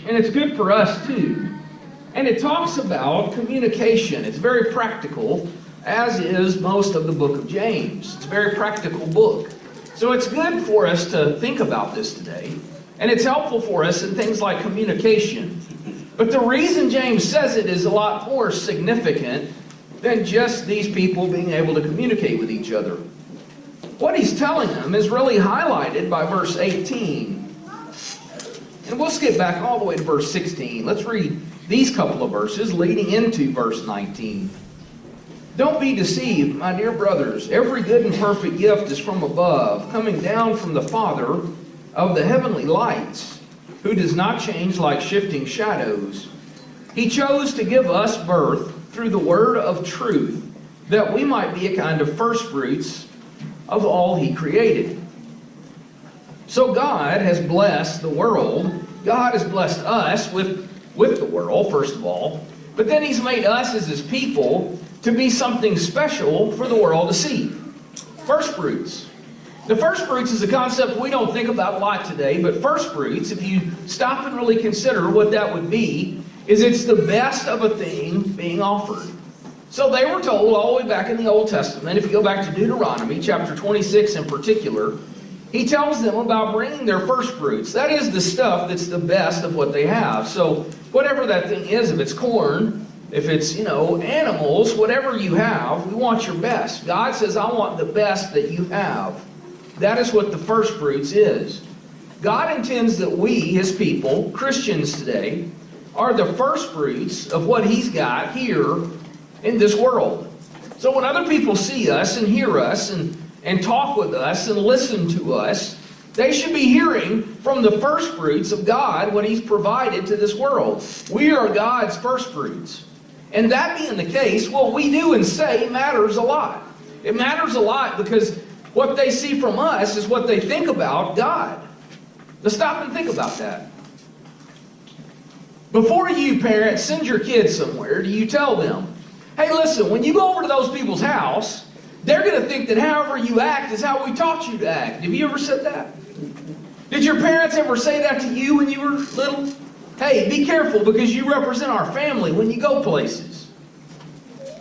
And it's good for us too. And it talks about communication. It's very practical, as is most of the book of James. It's a very practical book. So it's good for us to think about this today. And it's helpful for us in things like communication. But the reason James says it is a lot more significant than just these people being able to communicate with each other. What he's telling them is really highlighted by verse 18. And we'll skip back all the way to verse 16. Let's read these couple of verses leading into verse 19. Don't be deceived, my dear brothers. Every good and perfect gift is from above, coming down from the Father of the heavenly lights, who does not change like shifting shadows. He chose to give us birth through the word of truth, that we might be a kind of firstfruits of all He created. So God has blessed the world. God has blessed us with the world, first of all. But then He's made us as His people to be something special for the world to see. Firstfruits. The firstfruits is a concept we don't think about a lot today, but firstfruits, if you stop and really consider what that would be, is it's the best of a thing being offered. So they were told all the way back in the Old Testament, if you go back to Deuteronomy, chapter 26 in particular, He tells them about bringing their firstfruits. That is the stuff that's the best of what they have. So whatever that thing is, if it's corn, if it's, animals, whatever you have, we want your best. God says, I want the best that you have. That is what the firstfruits is. God intends that we, His people, Christians today, are the firstfruits of what He's got here in this world. So when other people see us and hear us and talk with us and listen to us, they should be hearing from the firstfruits of God what He's provided to this world. We are God's firstfruits. And that being the case, what we do and say matters a lot. It matters a lot because what they see from us is what they think about God. Let's stop and think about that. Before you, parents, send your kids somewhere, do you tell them, hey, listen, when you go over to those people's house, they're going to think that however you act is how we taught you to act. Have you ever said that? Did your parents ever say that to you when you were little? Hey, be careful because you represent our family when you go places.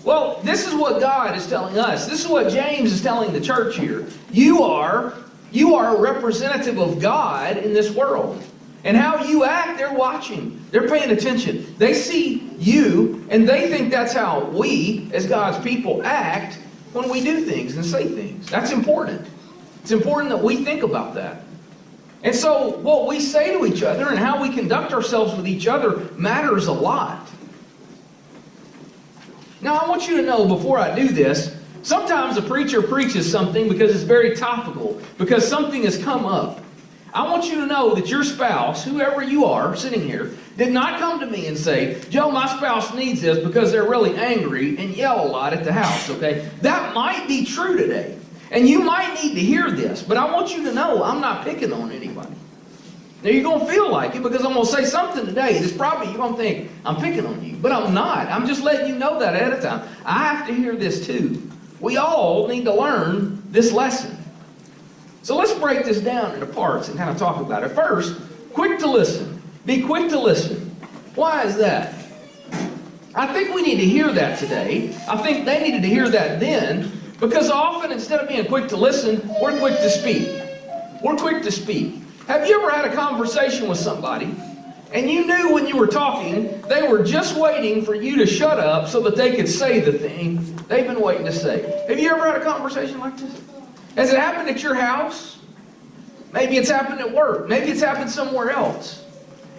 Well, this is what God is telling us. This is what James is telling the church here. You are a representative of God in this world. And how you act, they're watching. They're paying attention. They see you, and they think that's how we, as God's people, act when we do things and say things. That's important. It's important that we think about that. And so what we say to each other and how we conduct ourselves with each other matters a lot. Now, I want you to know before I do this, sometimes a preacher preaches something because it's very topical, because something has come up. I want you to know that your spouse, whoever you are sitting here, did not come to me and say, Joe, my spouse needs this because they're really angry and yell a lot at the house, okay? That might be true today. And you might need to hear this, but I want you to know I'm not picking on anybody. Now, you're going to feel like it because I'm going to say something today that's probably you're going to think I'm picking on you, but I'm not. I'm just letting you know that ahead of time. I have to hear this too. We all need to learn this lesson. So let's break this down into parts and kind of talk about it. First, quick to listen. Be quick to listen. Why is that? I think we need to hear that today. I think they needed to hear that then, because often instead of being quick to listen, we're quick to speak. We're quick to speak. Have you ever had a conversation with somebody and you knew when you were talking they were just waiting for you to shut up so that they could say the thing they've been waiting to say? Have you ever had a conversation like this? Has it happened at your house? Maybe it's happened at work. Maybe it's happened somewhere else.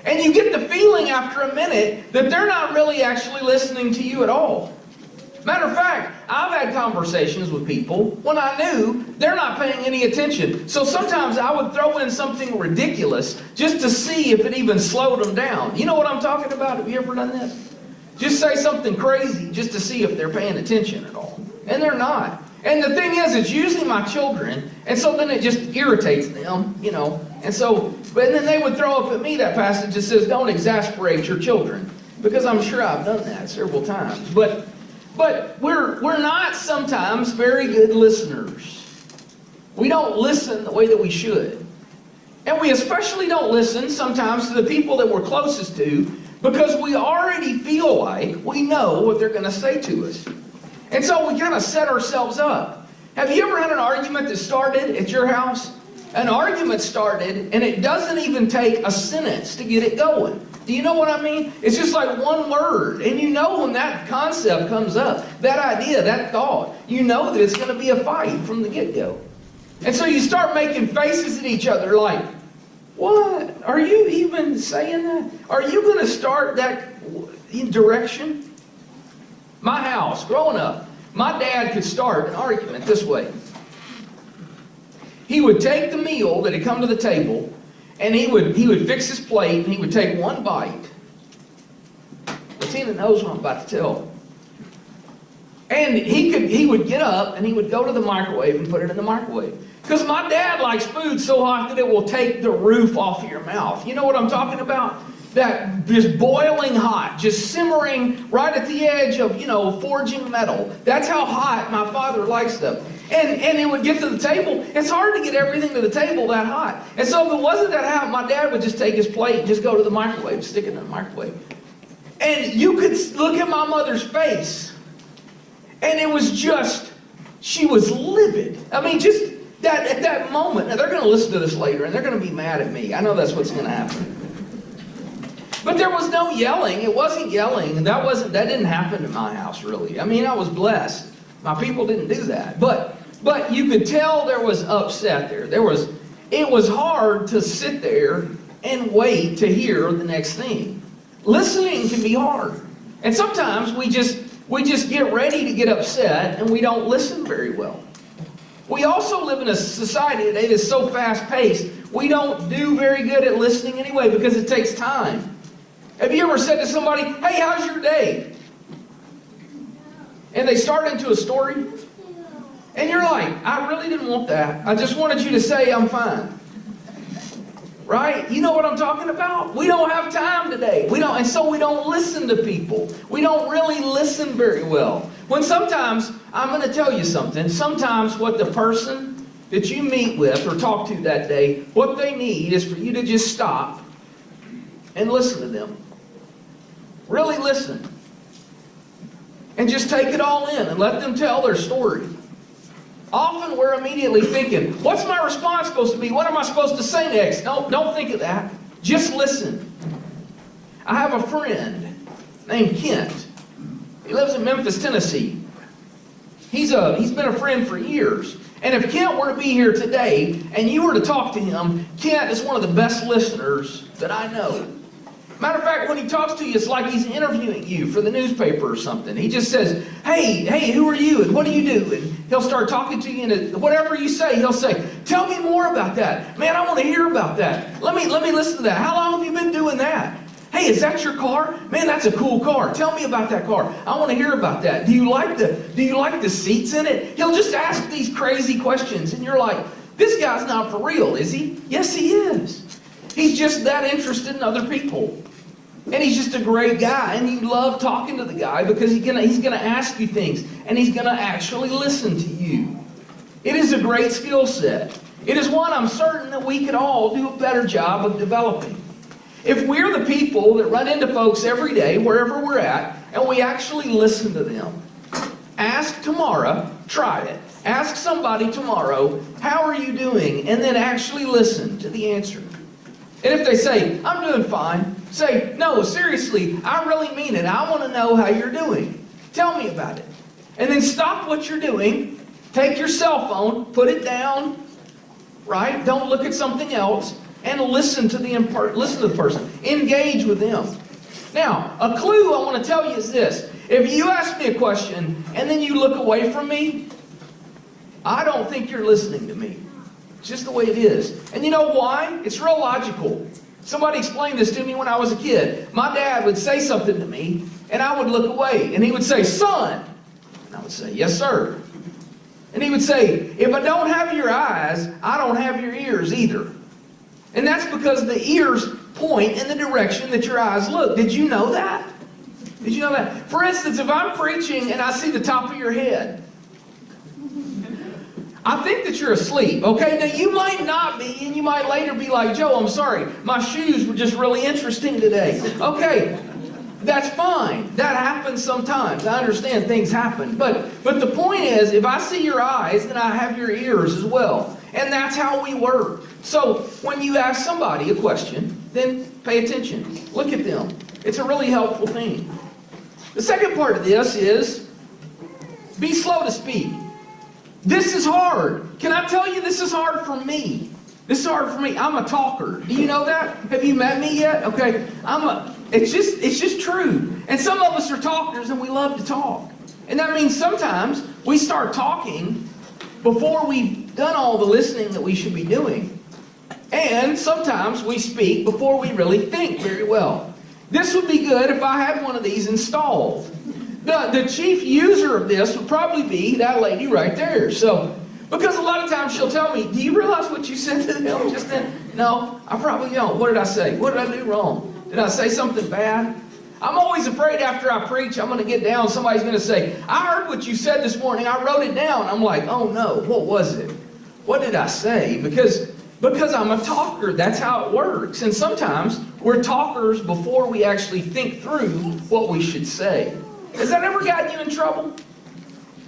And you get the feeling after a minute that they're not really actually listening to you at all. Matter of fact, I've had conversations with people when I knew they're not paying any attention. So sometimes I would throw in something ridiculous just to see if it even slowed them down. You know what I'm talking about? Have you ever done this? Just say something crazy just to see if they're paying attention at all. And they're not. And the thing is, it's usually my children, and so then it just irritates them, And so, but then they would throw up at me that passage that says, don't exasperate your children. Because I'm sure I've done that several times. But we're not sometimes very good listeners. We don't listen the way that we should. And we especially don't listen sometimes to the people that we're closest to because we already feel like we know what they're going to say to us. And so we kind of set ourselves up. Have you ever had an argument that started at your house? An argument started and it doesn't even take a sentence to get it going. Do you know what I mean? It's just like one word. And you know when that concept comes up, that idea, that thought, you know that it's going to be a fight from the get-go. And so you start making faces at each other like, what? Are you even saying that? Are you going to start that direction? My house, growing up, my dad could start an argument this way. He would take the meal that had come to the table, and he would fix his plate, and he would take one bite. Bettina knows what I'm about to tell. And he would get up, and he would go to the microwave and put it in the microwave. Because my dad likes food so hot that it will take the roof off of your mouth. You know what I'm talking about? That just boiling hot, just simmering right at the edge of, forging metal. That's how hot my father likes stuff. And it would get to the table. It's hard to get everything to the table that hot. And so if it wasn't that hot, my dad would just take his plate and just go to the microwave, stick it in the microwave. And you could look at my mother's face. And it was just, she was livid. I mean, just that at that moment. Now, they're going to listen to this later, and they're going to be mad at me. I know that's what's going to happen. But there was no yelling. It wasn't yelling. That didn't happen in my house, really. I mean, I was blessed. My people didn't do that. But you could tell there was upset there. It was hard to sit there and wait to hear the next thing. Listening can be hard. And sometimes we just get ready to get upset and we don't listen very well. We also live in a society today that's so fast-paced, we don't do very good at listening anyway because it takes time. Have you ever said to somebody, hey, how's your day? And they start into a story, and you're like, I really didn't want that. I just wanted you to say I'm fine. Right? You know what I'm talking about? We don't have time today. And so we don't listen to people. We don't really listen very well. When sometimes, I'm going to tell you something, sometimes what the person that you meet with or talk to that day, what they need is for you to just stop and listen to them. Really listen. And just take it all in and let them tell their story. Often we're immediately thinking, what's my response supposed to be? What am I supposed to say next? No, don't think of that. Just listen. I have a friend named Kent. He lives in Memphis, Tennessee. He's been a friend for years. And if Kent were to be here today and you were to talk to him, Kent is one of the best listeners that I know. Matter of fact, when he talks to you, it's like he's interviewing you for the newspaper or something. He just says, hey, who are you and what do you do? And he'll start talking to you, and whatever you say, he'll say, tell me more about that. Man, I want to hear about that. Let me listen to that. How long have you been doing that? Hey, is that your car? Man, that's a cool car. Tell me about that car. I want to hear about that. Do you like the seats in it? He'll just ask these crazy questions, and you're like, this guy's not for real, is he? Yes, he is. He's just that interested in other people. And he's just a great guy, and you love talking to the guy because he's gonna ask you things, and he's gonna actually listen to you. It is a great skill set. It is one I'm certain that we could all do a better job of developing. If we're the people that run into folks every day, wherever we're at, and we actually listen to them. Ask tomorrow, try it. Ask somebody tomorrow, how are you doing? And then actually listen to the answer. And if they say, I'm doing fine, say, no, seriously, I really mean it. I want to know how you're doing. Tell me about it. And then stop what you're doing. Take your cell phone, put it down, right? Don't look at something else. And listen to the person. Engage with them. Now, a clue I want to tell you is this. If you ask me a question and then you look away from me, I don't think you're listening to me. It's just the way it is. And you know why? It's real logical. Somebody explained this to me when I was a kid. My dad would say something to me, and I would look away. And he would say, son. And I would say, yes, sir. And he would say, if I don't have your eyes, I don't have your ears either. And that's because the ears point in the direction that your eyes look. Did you know that? Did you know that? For instance, if I'm preaching and I see the top of your head, I think that you're asleep, okay? Now, you might not be, and you might later be like, Joe, I'm sorry, my shoes were just really interesting today. Okay, that's fine. That happens sometimes. I understand things happen. But the point is, if I see your eyes, then I have your ears as well. And that's how we work. So when you ask somebody a question, then pay attention. Look at them. It's a really helpful thing. The second part of this is be slow to speak. This is hard. Can I tell you, this is hard for me. This is hard for me. I'm a talker. Do you know that? Have you met me yet? Okay. It's just true. And some of us are talkers and we love to talk. And that means sometimes we start talking before we've done all the listening that we should be doing. And sometimes we speak before we really think very well. This would be good if I had one of these installed. The chief user of this would probably be that lady right there. So, because a lot of times she'll tell me, do you realize what you said to them just then? No, I probably don't. What did I say? What did I do wrong? Did I say something bad? I'm always afraid after I preach, I'm going to get down, somebody's going to say, I heard what you said this morning, I wrote it down. I'm like, oh no, what was it? What did I say? Because I'm a talker, that's how it works. And sometimes we're talkers before we actually think through what we should say. Has that ever gotten you in trouble?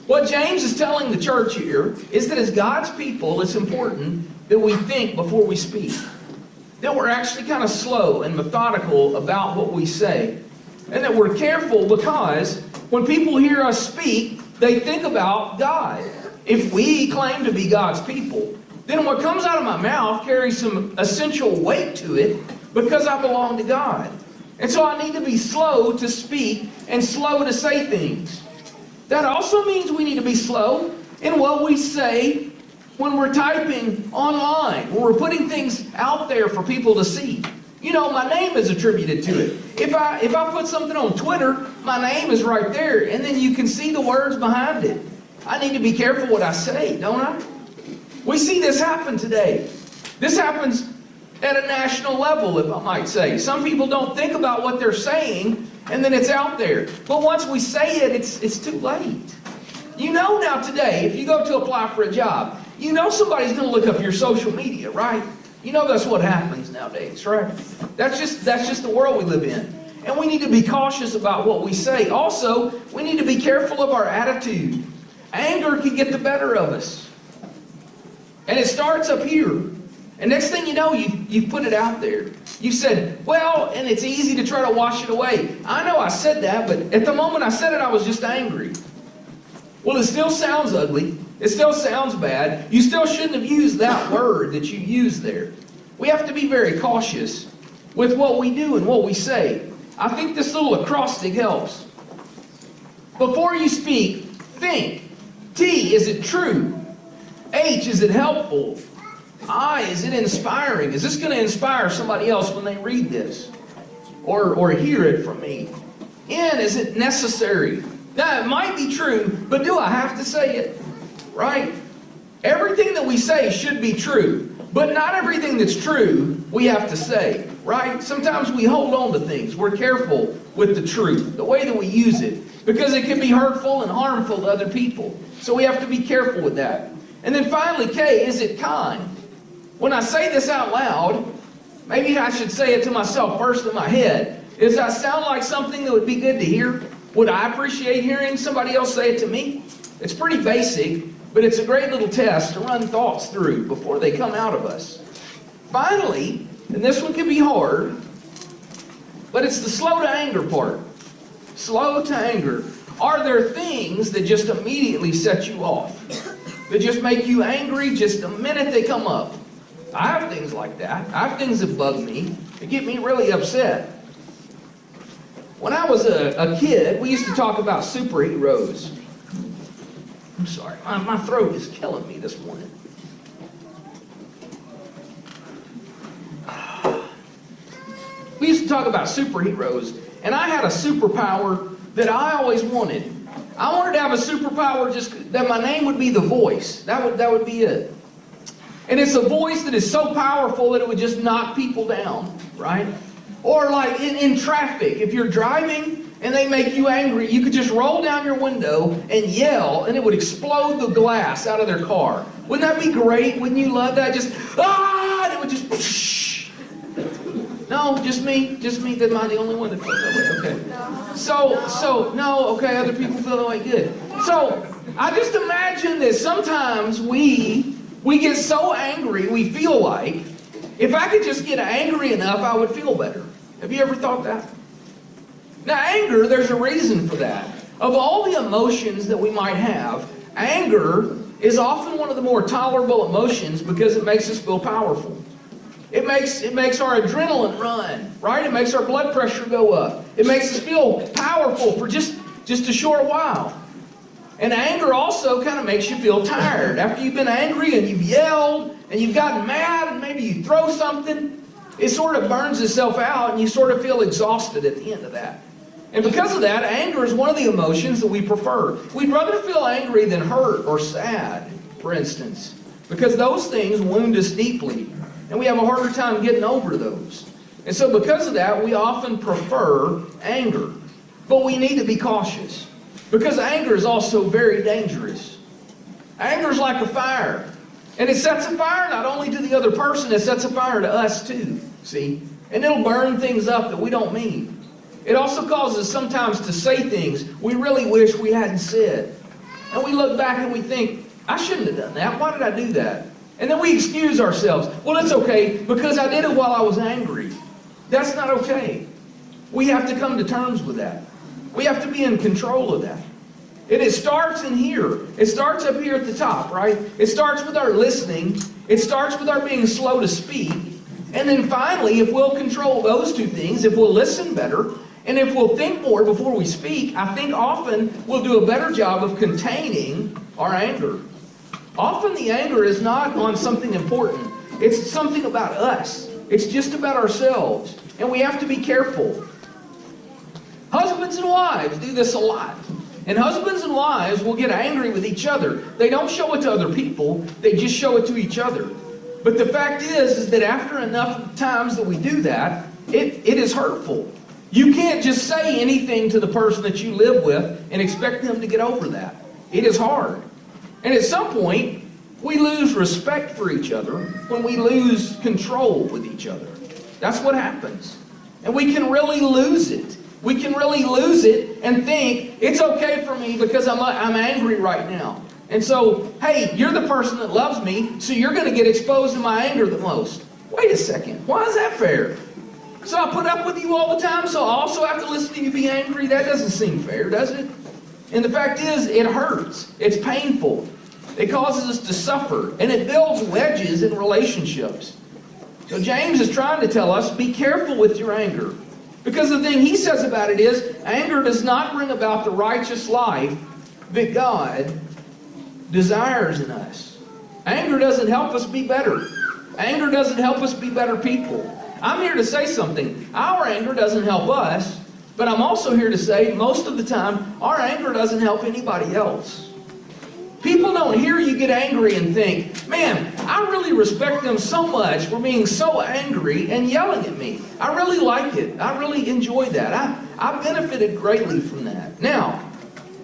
What James is telling the church here is that as God's people, it's important that we think before we speak. That we're actually kind of slow and methodical about what we say. And that we're careful because when people hear us speak, they think about God. If we claim to be God's people, then what comes out of my mouth carries some essential weight to it because I belong to God. And so I need to be slow to speak and slow to say things. That also means we need to be slow in what we say when we're typing online, when we're putting things out there for people to see. You know, my name is attributed to it. If I put something on Twitter, my name is right there, and then you can see the words behind it. I need to be careful what I say, don't I? We see this happen today. This happens at a national level, if I might say. Some people don't think about what they're saying, and then it's out there. But once we say it, it's too late. You know now today, if you go to apply for a job, you know somebody's going to look up your social media, right? You know that's what happens nowadays, right? That's just the world we live in. And we need to be cautious about what we say. Also, we need to be careful of our attitude. Anger can get the better of us. And it starts up here. And next thing you know, you've put it out there. You said, well, and it's easy to try to wash it away. I know I said that, but at the moment I said it, I was just angry. Well, it still sounds ugly. It still sounds bad. You still shouldn't have used that word that you used there. We have to be very cautious with what we do and what we say. I think this little acrostic helps. Before you speak, think. T, is it true? H, is it helpful? I, is it inspiring? Is this going to inspire somebody else when they read this? Or hear it from me? N, is it necessary? Now, it might be true, but do I have to say it? Right? Everything that we say should be true, but not everything that's true we have to say, right? Sometimes we hold on to things. We're careful with the truth, the way that we use it, because it can be hurtful and harmful to other people. So we have to be careful with that. And then finally, K, is it kind? When I say this out loud, maybe I should say it to myself first in my head. Does that sound like something that would be good to hear? Would I appreciate hearing somebody else say it to me? It's pretty basic, but it's a great little test to run thoughts through before they come out of us. Finally, and this one can be hard, but it's the slow to anger part. Slow to anger. Are there things that just immediately set you off? That just make you angry just the minute they come up? I have things like that. I have things that bug me, that get me really upset. When I was a kid, we used to talk about superheroes. I'm sorry, my throat is killing me this morning. We used to talk about superheroes, and I had a superpower that I always wanted. I wanted to have a superpower just that my name would be the voice. That would be it. And it's a voice that is so powerful that it would just knock people down, right? Or like in traffic, if you're driving and they make you angry, you could just roll down your window and yell, and it would explode the glass out of their car. Wouldn't that be great? Wouldn't you love that? Just, and it would just, whoosh. No, just me. Am I the only one that feels that way? Okay. So, no, okay, other people feel that way, good. So, I just imagine that sometimes we get so angry, we feel like, if I could just get angry enough, I would feel better. Have you ever thought that? Now, anger, there's a reason for that. Of all the emotions that we might have, anger is often one of the more tolerable emotions because it makes us feel powerful. It makes our adrenaline run, right? It makes our blood pressure go up. It makes us feel powerful for just a short while. And anger also kind of makes you feel tired. After you've been angry and you've yelled and you've gotten mad and maybe you throw something, it sort of burns itself out and you sort of feel exhausted at the end of that. And because of that, anger is one of the emotions that we prefer. We'd rather feel angry than hurt or sad, for instance, because those things wound us deeply. And we have a harder time getting over those. And so because of that, we often prefer anger. But we need to be cautious. Because anger is also very dangerous. Anger is like a fire. And it sets a fire not only to the other person, it sets a fire to us too. See? And it'll burn things up that we don't mean. It also causes us sometimes to say things we really wish we hadn't said. And we look back and we think, I shouldn't have done that. Why did I do that? And then we excuse ourselves. Well, it's okay because I did it while I was angry. That's not okay. We have to come to terms with that. We have to be in control of that. And it starts in here. It starts up here at the top, right? It starts with our listening. It starts with our being slow to speak. And then finally, if we'll control those two things, if we'll listen better, and if we'll think more before we speak, I think often we'll do a better job of containing our anger. Often the anger is not on something important. It's something about us. It's just about ourselves. And we have to be careful. Husbands and wives do this a lot. And husbands and wives will get angry with each other. They don't show it to other people. They just show it to each other. But the fact is that after enough times that we do that, it is hurtful. You can't just say anything to the person that you live with and expect them to get over that. It is hard. And at some point, we lose respect for each other when we lose control with each other. That's what happens. And we can really lose it. We can really lose it and think, it's okay for me because I'm angry right now. And so, hey, you're the person that loves me, so you're going to get exposed to my anger the most. Wait a second. Why is that fair? So I put up with you all the time, so I also have to listen to you be angry? That doesn't seem fair, does it? And the fact is, it hurts. It's painful. It causes us to suffer. And it builds wedges in relationships. So James is trying to tell us, be careful with your anger. Because the thing he says about it is, anger does not bring about the righteous life that God desires in us. Anger doesn't help us be better. Anger doesn't help us be better people. I'm here to say something. Our anger doesn't help us, but I'm also here to say most of the time, our anger doesn't help anybody else. People don't hear you get angry and think, man, I really respect them so much for being so angry and yelling at me. I really like it. I really enjoy that. I benefited greatly from that. Now,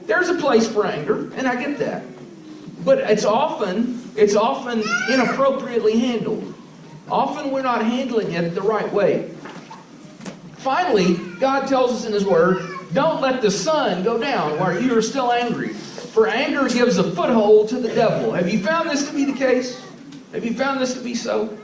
there's a place for anger, and I get that. But it's often inappropriately handled. Often we're not handling it the right way. Finally, God tells us in His Word, don't let the sun go down while you are still angry. For anger gives a foothold to the devil. Have you found this to be the case? Have you found this to be so?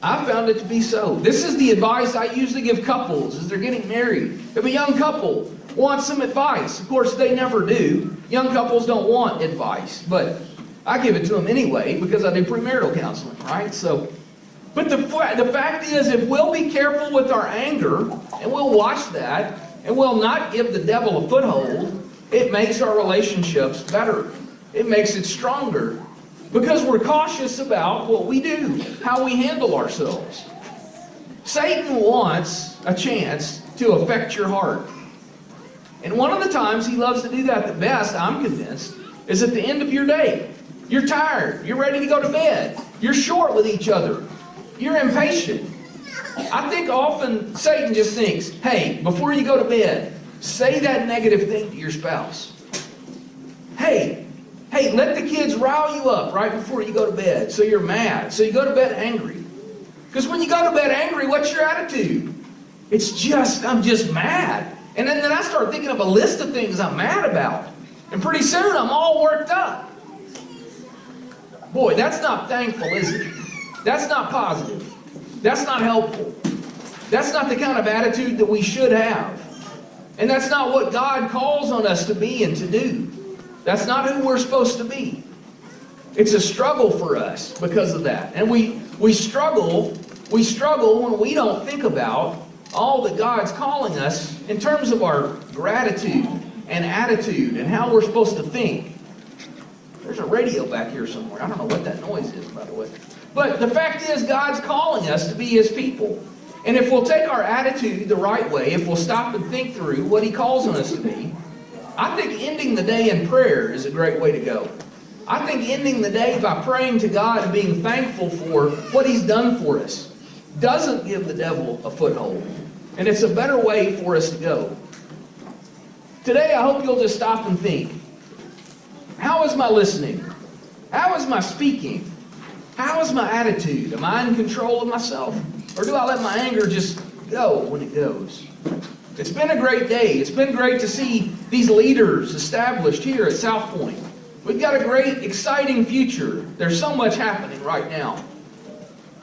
I found it to be so. This is the advice I usually give couples as they're getting married. If a young couple wants some advice, of course they never do. Young couples don't want advice, but I give it to them anyway because I do premarital counseling, right? But the fact is, if we'll be careful with our anger, and we'll watch that, and we'll not give the devil a foothold, it makes our relationships better. It makes it stronger. Because we're cautious about what we do, how we handle ourselves. Satan wants a chance to affect your heart. And one of the times he loves to do that the best, I'm convinced, is at the end of your day. You're tired. You're ready to go to bed. You're short with each other. You're impatient. I think often Satan just thinks, hey, before you go to bed, say that negative thing to your spouse. Hey, Hey, let the kids rile you up right before you go to bed, so you're mad. So you go to bed angry. Because when you go to bed angry, what's your attitude? It's just, I'm just mad. And then I start thinking of a list of things I'm mad about. And pretty soon I'm all worked up. Boy, that's not thankful, is it? That's not positive. That's not helpful. That's not the kind of attitude that we should have. And that's not what God calls on us to be and to do. That's not who we're supposed to be. It's a struggle for us because of that. And we struggle when we don't think about all that God's calling us in terms of our gratitude and attitude and how we're supposed to think. There's a radio back here somewhere. I don't know what that noise is, by the way. But the fact is, God's calling us to be His people. And if we'll take our attitude the right way, if we'll stop and think through what He calls on us to be, I think ending the day in prayer is a great way to go. I think ending the day by praying to God and being thankful for what He's done for us doesn't give the devil a foothold. And it's a better way for us to go. Today, I hope you'll just stop and think. How is my listening? How is my speaking? How is my attitude? Am I in control of myself? Or do I let my anger just go when it goes? It's been a great day. It's been great to see these leaders established here at South Point. We've got a great, exciting future. There's so much happening right now.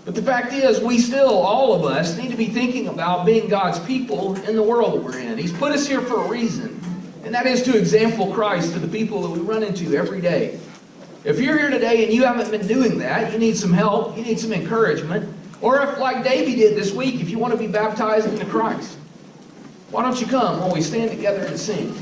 But the fact is, we still, all of us, need to be thinking about being God's people in the world that we're in. He's put us here for a reason, and that is to example Christ to the people that we run into every day. If you're here today and you haven't been doing that, you need some help, you need some encouragement, or if, like Davey did this week, if you want to be baptized into Christ, why don't you come while we stand together and sing?